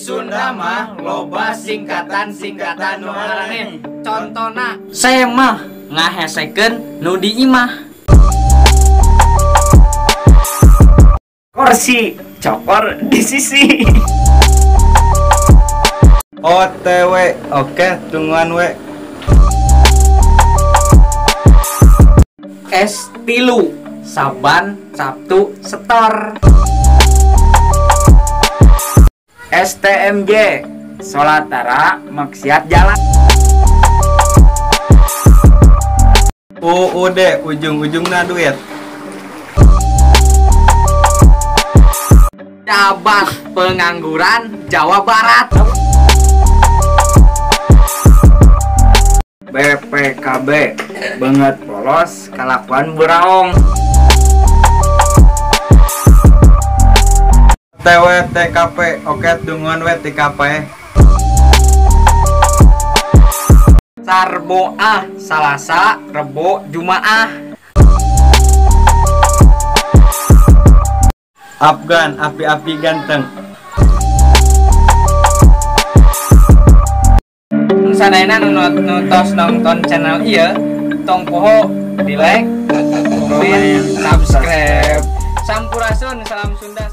Sunda mah loba singkatan nu ngaranna contona saya mah ngahesekeun nu di imah. Kursi cokor di sisi. OTW oke tungguan we. S3 Saban Sabtu setor. STMJ sholat tara maksiat jalan. UUD ujung-ujungna duit. Cabang Pengangguran Jawa Barat. BPKB banget polos kalakuan beraong. TW TKP oke tungguan we TKP. Sarboah Salasa Rebo Jumaah. Afgan api-api ganteng. Sadayana nonton nonton channel ieu tong poho di like, komen, subscribe. Sampurasun, salam Sunda.